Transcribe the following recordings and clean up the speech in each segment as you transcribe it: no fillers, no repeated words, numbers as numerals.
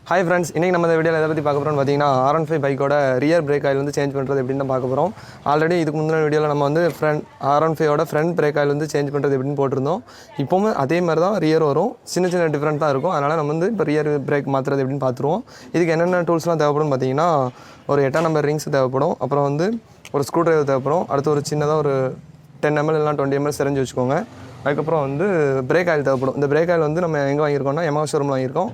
Hi friends, இன்னைக்கு நம்ம இந்த வீடியோல எதை பத்தி பார்க்க போறோம்னு பாத்தீங்கன்னா R15 பைக்கோட ரியர் பிரேக் ஆயில் வந்து சேஞ்ச் பண்றது எப்படின்னு பார்க்க போறோம். ஆல்ரெடி இதுக்கு முந்தின வீடியோல நம்ம வந்து R15 ஓட ஃப்ரண்ட் பிரேக் ஆயில் வந்து சேஞ்ச் பண்றது எப்படின்னு போட்டுருந்தோம். இப்போவும் அதே மாதிரி தான் ரியர் வரும். சின்ன சின்ன டிஃபரண்ட் தான் இருக்கும். அதனால நம்ம வந்து இப்போ ரியர் பிரேக் மாத்துறது எப்படின்னு பார்த்துருவோம். இதுக்கு என்னென்ன டூல்ஸ்லாம் தேவைப்படும் பாத்தீங்கன்னா ஒரு 8 நம்பர் ரிங்ஸ் தேவைப்படும். அப்புறம் வந்து ஒரு ஸ்க்ரூ டிரைவர் தேவைப்படும். அடுத்து ஒரு சின்னதா ஒரு 10 ml இல்லனா 20 ml சிரஞ்சு வச்சுக்கோங்க. அதுக்கப்புறம் வந்து பிரேக் ஆயில் தேவைப்படும். இந்த பிரேக் ஆயில் வந்து நம்ம எங்கே வாங்கியிருக்கோம்னா yamaha ஷோரூமில் வாங்கியிருக்கோம்.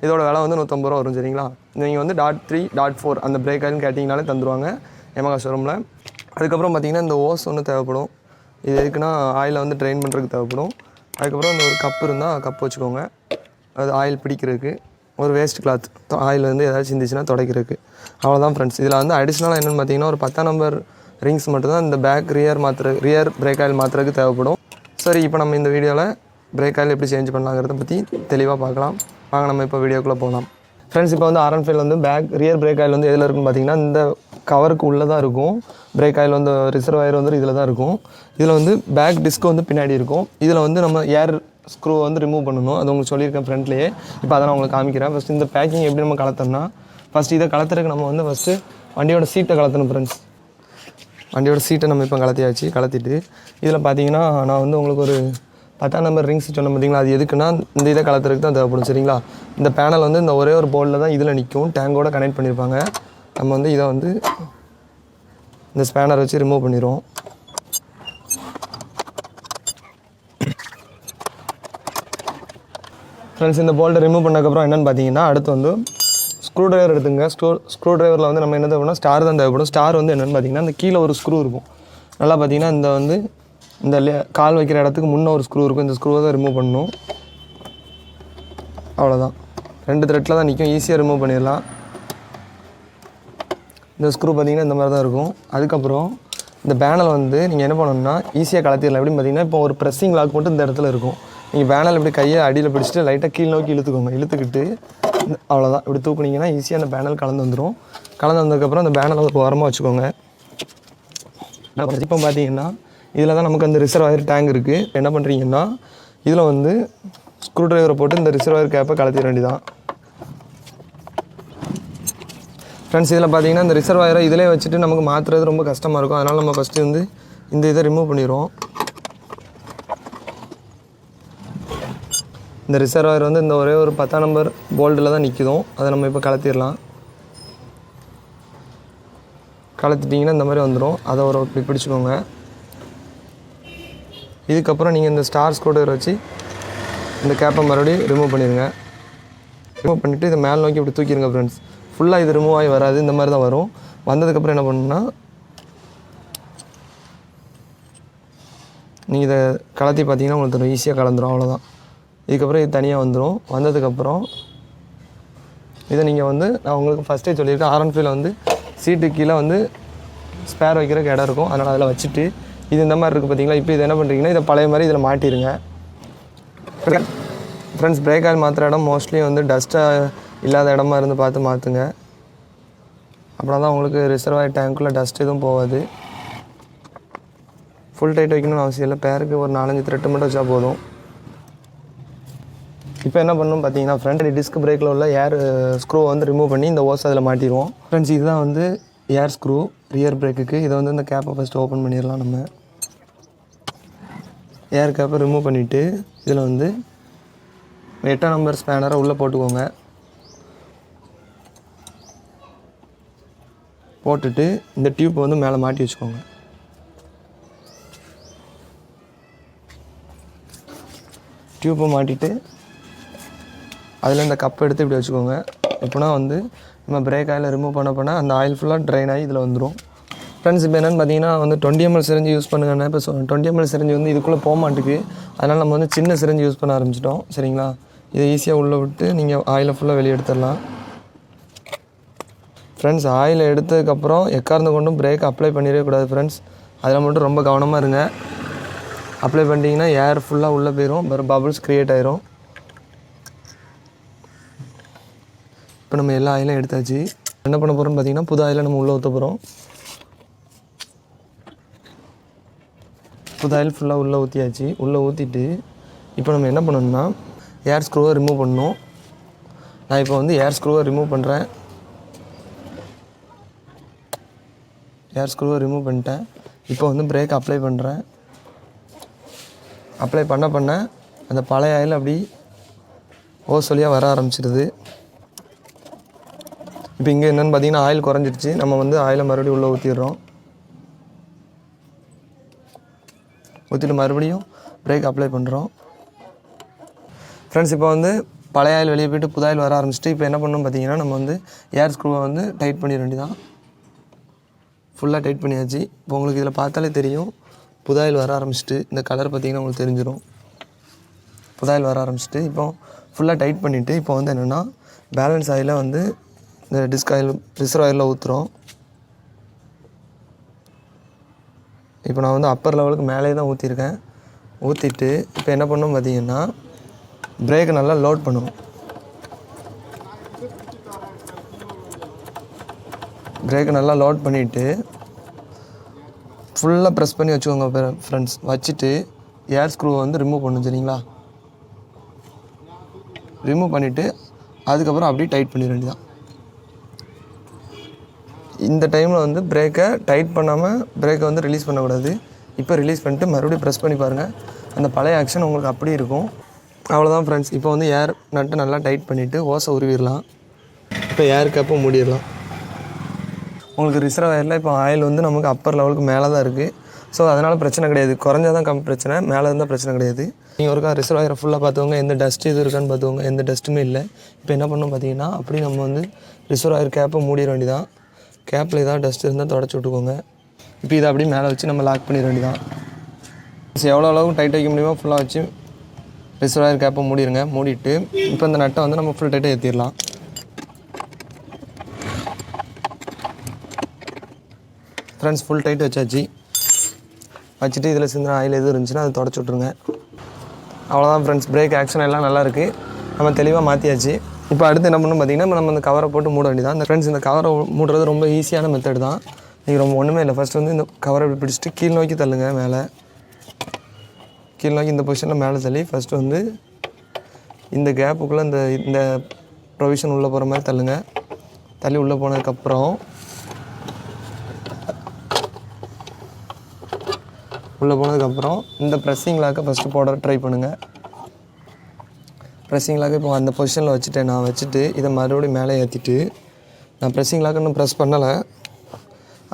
இதோட விலை வந்து 150 ரூபா வரும். சரிங்களா? நீங்கள் வந்து .3 .4 அந்த பிரேக் ஆயில்னு கேட்டிங்கனாலே தந்துடுவாங்க yamaha ஷோரூமில். அதுக்கப்புறம் பார்த்திங்கன்னா இந்த ஓஸ் ஒன்று தேவைப்படும். இது எதுக்குன்னா ஆயிலை வந்து ட்ரெயின் பண்ணுறதுக்கு தேவைப்படும். அதுக்கப்புறம் இந்த ஒரு கப் இருந்தால் கப் வச்சுக்கோங்க. அது ஆயில் பிடிக்கிறதுக்கு. ஒரு வேஸ்ட் கிளாத் ஆயில் வந்து ஏதாச்சும் இருந்துச்சுன்னா துடைக்கிறதுக்கு. அவ்வளோதான் ஃப்ரெண்ட்ஸ். இதில் வந்து அடிஷ்னலாக என்னென்னு பார்த்தீங்கன்னா ஒரு 10 நம்பர் ரிங்ஸ் மட்டும்தான் இந்த பேக் ரியர் பிரேக் ஆயில் மாற்றுறதுக்கு தேவைப்படும். சரி, இப்போ நம்ம இந்த வீடியோவில் பிரேக் ஆயில் எப்படி சேஞ்ச் பண்ணலாங்கிறத பற்றி தெளிவாக பார்க்கலாம். வாங்க நம்ம இப்போ வீடியோக்குள்ளே போகலாம். ஃப்ரெண்ட்ஸ், இப்போ வந்து R15 வந்து ரியர் பிரேக் ஆயில் வந்து எதில் இருக்குன்னு பார்த்தீங்கன்னா இந்த கவருக்கு உள்ளே தான் இருக்கும். பிரேக் ஆயில் வந்து ரிசர்வாயர் வந்து இதில் தான் இருக்கும். இதில் வந்து பேக் டிஸ்க் வந்து பின்னாடி இருக்கும். இதில் வந்து நம்ம ஏர் ஸ்க்ரூ வந்து ரிமூவ் பண்ணணும். அது உங்களுக்கு சொல்லியிருக்கேன் ஃப்ரண்ட்லேயே. இப்போ அதை நான் உங்களுக்கு காமிக்கிறேன். ஃபஸ்ட்டு இந்த பேக்கிங் எப்படி நம்ம கலத்தோம்னா ஃபஸ்ட்டு இதை கலத்துறதுக்கு நம்ம வந்து ஃபஸ்ட்டு வண்டியோட சீட்டை கலத்தணும் ஃப்ரெண்ட்ஸ். வண்டியோட சீட்டை நம்ம இப்போ கலத்திட்டு இதில் பார்த்தீங்கன்னா நான் வந்து உங்களுக்கு ஒரு 10 நம்பர் ரிங்ஸ் சொன்ன பார்த்தீங்களா, அது எதுக்குன்னா இந்த இதை கலத்துறதுக்கு தான் தேவைப்படும். சரிங்களா? இந்த பேனல் வந்து இந்த ஒரே ஒரு போர்டில் தான் இதில் நிற்கும். டேங்கோட கனெக்ட் பண்ணியிருப்பாங்க. நம்ம வந்து இதை வந்து இந்த ஸ்பேனர் வச்சு ரிமூவ் பண்ணிடுவோம். ஃப்ரெண்ட்ஸ், இந்த போல்ட்டை ரிமூவ் பண்ணதுக்கப்புறம் என்னென்னு பார்த்தீங்கன்னா அடுத்து வந்து ஸ்க்ரூ டிரைவர் எடுத்துங்க. ஸ்க்ரூ டிரைவரில் வந்து நம்ம என்ன தேவைப்படும், ஸ்டார் தான் தேவைப்படும். ஸ்டார் வந்து என்னென்னு பார்த்தீங்கன்னா இந்த கீழே ஒரு ஸ்க்ரூ இருக்கும். நல்லா பார்த்தீங்கன்னா இந்த வந்து இந்த கால் வைக்கிற இடத்துக்கு முன்னே ஒரு ஸ்க்ரூ இருக்கும். இந்த ஸ்க்ரூவை தான் ரிமூவ் பண்ணணும். அவ்வளோதான். 2 த்ரெட்டில் தான் நிற்கும். ஈஸியாக ரிமூவ் பண்ணிடலாம். இந்த ஸ்க்ரூ பார்த்தீங்கன்னா இந்த மாதிரி தான் இருக்கும். அதுக்கப்புறம் இந்த பேனல் வந்து நீங்கள் என்ன பண்ணணும்னா ஈஸியாக கலத்திடலாம். எப்படின்னு பார்த்தீங்கன்னா இப்போ ஒரு ப்ரெஸ்ஸிங் லாக் மட்டும் இந்த இடத்துல இருக்கும். நீங்கள் பேனல் இப்படி கையை அடியில் பிடிச்சிட்டு லைட்டாக கீழ் நோக்கி இழுத்துக்கோங்க. இழுத்துக்கிட்டு அவ்வளோதான். இப்படி தூக்குனீங்கன்னா ஈஸியாக அந்த பேனல் கலந்து வந்துடும். கலந்து வந்ததுக்கப்புறம் அந்த பேனலை ஒரு ஓரமாக வச்சுக்கோங்க. இப்போ பார்த்தீங்கன்னா இதில் தான் நமக்கு அந்த ரிசர்வாயர் டேங்க் இருக்குது. என்ன பண்ணுறீங்கன்னா இதில் வந்து ஸ்க்ரூ டிரைவரை போட்டு இந்த ரிசர்வாயர் கேப்பை கலத்திட வேண்டியதான். ஃப்ரெண்ட்ஸ், இதில் பார்த்தீங்கன்னா இந்த ரிசர்வாயரை இதிலே வச்சுட்டு நமக்கு மாற்றுறது ரொம்ப கஷ்டமாக இருக்கும். அதனால் நம்ம ஃபஸ்ட்டு வந்து இந்த இதை ரிமூவ் பண்ணிடுவோம். இந்த ரிசர்வாயர் வந்து இந்த ஒரே ஒரு 10 நம்பர் போல்ட்டில் தான் நிற்குதும். அதை நம்ம இப்போ கலத்திடலாம். கலத்திட்டிங்கன்னா இந்த மாதிரி வந்துடும். அதை ஒரு இப்படி பிடிச்சிக்கோங்க. இதுக்கப்புறம் நீங்கள் இந்த ஸ்டார் ஸ்க்ரூ வச்சு இந்த கேப்பை மறுபடியும் ரிமூவ் பண்ணிடுங்க. ரிமூவ் பண்ணிவிட்டு இதை மேலே நோக்கி இப்படி தூக்கிடுங்க ஃப்ரெண்ட்ஸ். ஃபுல்லாக இது ரிமூவ் ஆகி வராது. இந்த மாதிரி தான் வரும். வந்ததுக்கப்புறம் என்ன பண்ணணும்னா நீங்கள் இதை கலத்தி பார்த்தீங்கன்னா உங்களுக்கு ஈஸியாக கலந்துரும். அவ்வளோதான். இதுக்கப்புறம் இது தனியாக வந்துடும். வந்ததுக்கப்புறம் இதை நீங்கள் வந்து நான் உங்களுக்கு ஃபஸ்ட்டே சொல்லியிருக்கேன், R15 வந்து சீட்டு கீழே வந்து ஸ்பேர் வைக்கிறதுக்கு இடம் இருக்கும். அதனால் அதில் வச்சுட்டு இது இந்த மாதிரி இருக்குது பார்த்தீங்களா. இப்போ இது என்ன பண்ணுறீங்கன்னா இதை பழைய மாதிரி இதில் மாட்டிடுங்க. ஃப்ரெண்ட்ஸ், பிரேக் ஆயில் மாற்றுற இடம் மோஸ்ட்லி வந்து டஸ்ட்டாக இல்லாத இடமா இருந்து பார்த்து மாற்றுங்க. அப்படின்னா தான் உங்களுக்கு ரிசர்வாயர் டேங்க்குள்ளே டஸ்ட் எதுவும் போகாது. ஃபுல் டைட் வைக்கணும்னு அவசியம் இல்லை. பேருக்கு ஒரு 4-5 த்ரெட்டு மட்டும் வச்சா போதும். இப்போ என்ன பண்ணணும் பார்த்தீங்கன்னா ஃப்ரண்ட் டிஸ்க் பிரேக்கில் உள்ள ஏர் ஸ்க்ரூ வந்து ரிமூவ் பண்ணி இந்த ஓஸ் அதில் மாட்டிடுவோம். ஃப்ரெண்ட்ஸ், இதுதான் வந்து ஏர் ஸ்க்ரூ ரியர் பிரேக்குக்கு. இதை வந்து இந்த கேப்பை ஃபஸ்ட்டு ஓப்பன் பண்ணிடலாம். நம்ம ஏர் கேப்பை ரிமூவ் பண்ணிவிட்டு இதில் வந்து 8 நம்பர் ஸ்பேனரை உள்ளே போட்டுக்கோங்க. போட்டுட்டு இந்த டியூப்பை வந்து மேலே மாட்டி வச்சுக்கோங்க. டியூப்பை மாட்டிட்டு அதில் இந்த கப்பை எடுத்து இப்படி வச்சுக்கோங்க. இப்போனா வந்து நம்ம பிரேக் ஆயில் ரிமூவ் பண்ண அந்த ஆயில் ஃபுல்லாக ட்ரைன் ஆகி இதில் வந்துடும். ஃப்ரெண்ட்ஸ், இப்போ என்னென்னு பார்த்தீங்கன்னா வந்து 20 ml சிரஞ்சு யூஸ் பண்ணுங்கன்னா இப்போ 20 ml சிரஞ்சு வந்து இதுக்குள்ளே போக மாட்டுக்கு. அதனால் நம்ம வந்து சின்ன சிரஞ்சு யூஸ் பண்ண ஆரம்பிச்சிட்டோம். சரிங்களா? இதை ஈஸியாக உள்ளே விட்டு நீங்கள் ஆயிலை ஃபுல்லாக வெளியே எடுத்துடலாம். ஃப்ரெண்ட்ஸ், ஆயில் எடுத்ததுக்கப்புறம் எக்கார்ந்து கொண்டும் பிரேக் அப்ளை பண்ணிடவே கூடாது ஃப்ரெண்ட்ஸ். அதில் மட்டும் ரொம்ப கவனமாக இருங்க. அப்ளை பண்ணிட்டீங்கன்னா ஏர் ஃபுல்லாக உள்ளே போயிடும். வேறு பபுள்ஸ் க்ரியேட் ஆயிரும். இப்போ நம்ம எல்லா ஆயிலும் எடுத்தாச்சு. என்ன பண்ண போகிறோம்னு பார்த்தீங்கன்னா புது ஆயிலை நம்ம உள்ளே ஊற்ற போகிறோம். புது ஆயில் ஃபுல்லாக உள்ளே ஊற்றியாச்சு. உள்ளே ஊற்றிட்டு இப்போ நம்ம என்ன பண்ணணும்னா ஏர் ஸ்க்ரூவை ரிமூவ் பண்ணணும். நான் இப்போ வந்து ஏர் ஸ்க்ரூவை ரிமூவ் பண்ணுறேன். ஏர் ஸ்க்ரூவை ரிமூவ் பண்ணிட்டேன். இப்போ வந்து பிரேக் அப்ளை பண்ணுறேன். அப்ளை பண்ண அந்த பழைய ஆயில் அப்படி ஓஸ் வழியாக வர ஆரம்பிச்சிடுது. இப்போ இங்கே என்னென்னு பார்த்தீங்கன்னா ஆயில் குறைஞ்சிடுச்சு. நம்ம வந்து ஆயிலை மறுபடியும் உள்ளே ஊற்றிடுறோம். ஊற்றிட்டு மறுபடியும் பிரேக் அப்ளை பண்ணுறோம். ஃப்ரெண்ட்ஸ், இப்போ வந்து பழைய ஆயில் வெளியே போய்ட்டு புது ஆயில் வர ஆரம்பிச்சிட்டு இப்போ என்ன பண்ணணும் பார்த்தீங்கன்னா நம்ம வந்து ஏர் ஸ்க்ரூவை வந்து டைட் பண்ணிட வேண்டியதான். ஃபுல்லாக டைட் பண்ணியாச்சு. இப்போ உங்களுக்கு இதில் பார்த்தாலே தெரியும் புது ஆயில் வர ஆரம்பிச்சிட்டு. இந்த கலர் பார்த்திங்கன்னா உங்களுக்கு தெரிஞ்சிடும். புது ஆயில் வர ஆரம்பிச்சிட்டு இப்போ ஃபுல்லாக டைட் பண்ணிவிட்டு இப்போ வந்து என்னென்னா பேலன்ஸ் ஆயிலை வந்து இந்த டிஸ்க் ஆயில் ரிசர்வ் ஆயிலில் ஊற்றுறோம். இப்போ நான் வந்து அப்பர் லெவலுக்கு மேலே தான் ஊற்றிருக்கேன். ஊற்றிட்டு இப்போ என்ன பண்ணணும் பார்த்தீங்கன்னா பிரேக்கை நல்லா லோட் பண்ணுவோம். பிரேக்கை நல்லா லோட் பண்ணிவிட்டு ஃபுல்லாக ப்ரெஸ் பண்ணி வச்சுக்கோங்க ஃப்ரெண்ட்ஸ். வச்சுட்டு ஏர் ஸ்க்ரூவை வந்து ரிமூவ் பண்ணணும். சரிங்களா? ரிமூவ் பண்ணிவிட்டு அதுக்கப்புறம் அப்படியே டைட் பண்ணிட வேண்டியதான். இந்த டைமில் வந்து பிரேக்கை டைட் பண்ணாமல் பிரேக்கை வந்து ரிலீஸ் பண்ணக்கூடாது. இப்போ ரிலீஸ் பண்ணிட்டு மறுபடியும் ப்ரெஸ் பண்ணி பாருங்கள். அந்த பழைய ஆக்ஷன் உங்களுக்கு அப்படி இருக்கும். அவ்வளோதான் ஃப்ரெண்ட்ஸ். இப்போ வந்து ஏர் நட்டு நல்லா டைட் பண்ணிவிட்டு ஓசை உருவிடலாம். இப்போ ஏர் கேப்பை மூடிடலாம். உங்களுக்கு ரிசர்வ் ஆயிலில் இப்போ ஆயில் வந்து நமக்கு அப்பர் லெவலுக்கு மேலே தான் இருக்குது. ஸோ அதனால் பிரச்சனை கிடையாது. குறைஞ்சாதான் கம்மி பிரச்சனை, மேலே இருந்தால் பிரச்சனை கிடையாது. நீங்கள் ஒருக்கா ரிசர்வ் ஆயிரை ஃபுல்லாக பார்த்துக்கோங்க. எந்த டஸ்ட் இது இருக்கான்னு பார்த்துக்கோங்க. எந்த டஸ்ட்டுமே இல்லை. இப்போ என்ன பண்ணணும் பார்த்தீங்கன்னா அப்படி நம்ம வந்து ரிசர்வ் ஆயிர் கேப்பை மூடிட வேண்டியதான். கேப்பில் ஏதாவது டஸ்ட் இருந்தால் தொடச்சி விட்டுக்கோங்க. இப்போ இதை அப்படியே மேலே வச்சு நம்ம லாக் பண்ணிட வேண்டியதான். எவ்வளோ அளவுக்கு டைட் வைக்க முடியுமோ ஃபுல்லாக வச்சு ரிசர்வ் ஆயிர் கேப்பை மூடிடுங்க. மூடிட்டு இப்போ இந்த நட்டை வந்து நம்ம ஃபுல் டைட்டாக ஏற்றிடலாம். ஃப்ரெண்ட்ஸ், ஃபுல் டைட் வச்சாச்சு. வச்சுட்டு இதில் சிந்தின ஆயில் எதுவும் இருந்துச்சுன்னா அதை தொடச்சி விட்ருங்க. அவ்வளோதான் ஃப்ரெண்ட்ஸ். பிரேக் ஆக்ஷன் எல்லாம் நல்லாயிருக்கு. நம்ம தெளிவாக மாற்றியாச்சு. இப்போ அடுத்து என்ன பண்ணணும் பார்த்தீங்கன்னா நம்ம அந்த கவரை போட்டு மூட வேண்டியதான். இந்த ஃப்ரெண்ட்ஸ், இந்த கவரை மூடுறது ரொம்ப ஈஸியான மெத்தட் தான். நீங்கள் ரொம்ப ஒன்றுமே இல்லை. ஃபஸ்ட்டு வந்து இந்த கவரை இப்படி பிடிச்சிட்டு கீழ் நோக்கி தள்ளுங்க. மேலே கீழ் நோக்கி இந்த பொசிஷனில் மேலே தள்ளி ஃபஸ்ட்டு வந்து இந்த கேப்புக்குள்ளே இந்த ப்ரொவிஷன் உள்ளே போகிற மாதிரி தள்ளுங்க. தள்ளி உள்ளே போனதுக்கப்புறம் இந்த ப்ரெஸ்ஸிங் லாக்கை ஃபஸ்ட்டு போட ட்ரை பண்ணுங்கள். ப்ரெஸ்ஸிங் லாக்கை இப்போ அந்த பொசிஷனில் வச்சுட்டேன். நான் வச்சுட்டு இதை மறுபடியும் மேலே ஏற்றிட்டு நான் ப்ரெஸ்ஸிங் லாக் இன்னும் ப்ரெஸ் பண்ணலை.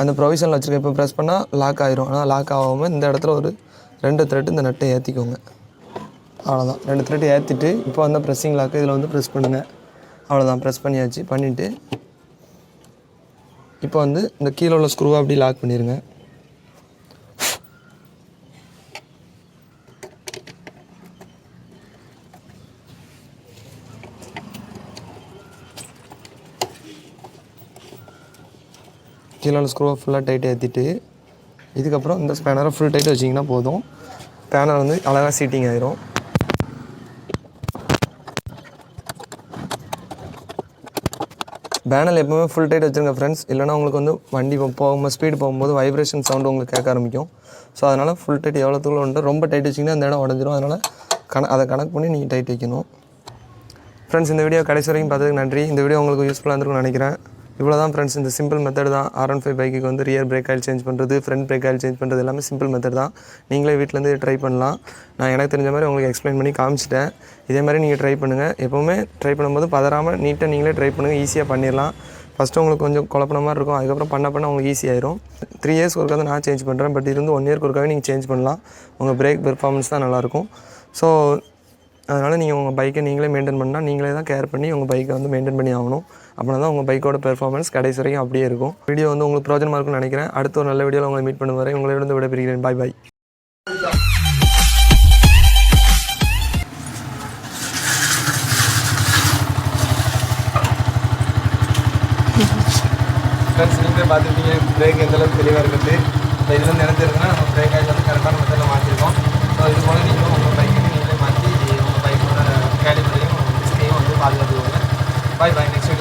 அந்த ப்ரொவிஷனில் வச்சுருக்கேன். இப்போ ப்ரெஸ் பண்ணால் லாக் ஆகிரும். ஆனால் லாக் ஆகாமல் இந்த இடத்துல ஒரு 2 த்ரெட்டு இந்த நட்டை ஏற்றிக்கோங்க. அவ்வளோதான். 2 த்ரெட்டு ஏற்றிட்டு இப்போ அந்த ப்ரெஸ்ஸிங் லாக்கு இதில் வந்து ப்ரெஸ் பண்ணுங்கள். அவ்வளோதான். ப்ரெஸ் பண்ணியாச்சு. பண்ணிவிட்டு இப்போ வந்து இந்த கீழே உள்ள ஸ்க்ரூவை அப்படி லாக் பண்ணிடுங்க. கீழே ஸ்க்ரூவை ஃபுல்லாக டைட் ஏற்றிட்டு இதுக்கப்புறம் இந்த ஸ்பேனரை ஃபுல் டைட் வச்சிங்கன்னா போதும். ஸ்பேனர் வந்து அழகாக சீட்டிங் ஆயிரும். பேனல் எப்போவுமே ஃபுல் டைட் வச்சுருங்க ஃப்ரெண்ட்ஸ். இல்லைனா உங்களுக்கு வந்து வண்டி ஸ்பீடு போகும்போது வைப்ரேஷன் சவுண்டு உங்களுக்கு கேட்க ஆரம்பிக்கும். ஸோ அதனால் ஃபுல் டைட் எவ்வளோ தூரம் உண்டு. ரொம்ப டைட் வச்சிங்கன்னா அந்த இடம் உடஞ்சிரும். அதனால் அதை கனெக்ட் பண்ணி நீங்கள் டைட் வைக்கணும். ஃப்ரெண்ட்ஸ், இந்த வீடியோ கடைசி வரைக்கும் பார்த்ததுக்கு நன்றி. இந்த வீடியோ உங்களுக்கு யூஸ்ஃபுல்லாக இருந்திருக்கும்னு நினைக்கிறேன். இவ்வளோ தான் ஃப்ரெண்ட்ஸ். இந்த சிம்பிள் மெத்தட் தான் R15 பைக்குக்கு வந்து ரியர் பிரேக் ஆயில் சேஞ்ச் பண்ணுறது, ஃப்ரண்ட் பிரேக் ஆயில் சேஞ்ச் பண்ணுறது எல்லாமே சிம்பிள் மெத்தட் தான். நீங்களே வீட்டிலேருந்து ட்ரை பண்ணலாம். நான் எனக்கு தெரிஞ்ச மாதிரி உங்களுக்கு எக்ஸ்பிளைன் பண்ணி காமிச்சிட்டேன். இதே மாதிரி நீங்கள் ட்ரை பண்ணுங்கள். எப்போவுமே ட்ரை பண்ணும்போது பதறாமல் நீட்டாக நீங்களே ட்ரை பண்ணுங்கள். ஈஸியாக பண்ணிடலாம். ஃபஸ்ட்டு உங்களுக்கு கொஞ்சம் குழப்பன மாதிரி இருக்கும். அதுக்கப்புறம் பண்ண உங்களுக்கு ஈஸியாயிரும். 3 இயர்ஸ் ஒருக்காக தான் நான் சேஞ்ச் பண்ணுறேன். பட் இருந்து 1 இயர்க்கு ஒருக்காக நீங்கள் சேஞ்ச் பண்ணலாம். உங்கள் பிரேக் பெர்ஃபார்மன்ஸ் தான் நல்லாயிருக்கும். ஸோ அதனால் நீங்கள் உங்கள் பைக்கை நீங்களே மெயின்டைன் பண்ணால் நீங்களே தான் கேர் பண்ணி உங்கள் பைக்கை வந்து மெயின்டைன் பண்ணி ஆகணும். அப்படின்னா தான் உங்கள் பைக்கோட பெர்ஃபார்மன்ஸ் கடைசி வரைக்கும் அப்படியே இருக்கும். வீடியோ வந்து உங்களுக்கு பிரோஜனமாக இருக்கும்னு நினைக்கிறேன். அடுத்த ஒரு நல்ல வீடியோவில் உங்களை மீட் பண்ணும் வரை உங்களிடம் விடைபெறுகிறேன். பாய் பாய். ஃப்ரெண்ட்ஸ், நீங்களே பார்த்துருப்பீங்க பிரேக் எந்தளவுக்கு தெளிவாக இருக்குது. இப்போ இதில் நினைச்சிருக்குன்னா நம்ம பிரேக் ஆயில் வந்து கரெக்டான மெத்தடில் மாற்றிருக்கோம். ஸோ இது போல் நீங்களும் உங்கள் பைக்கு நீங்களே மாற்றி உங்கள் பைக்கோட கேலிபரையும் டிஸ்கையும் வந்து பாதுகாத்துக்கோங்க. பாய் பாய். நெக்ஸ்ட்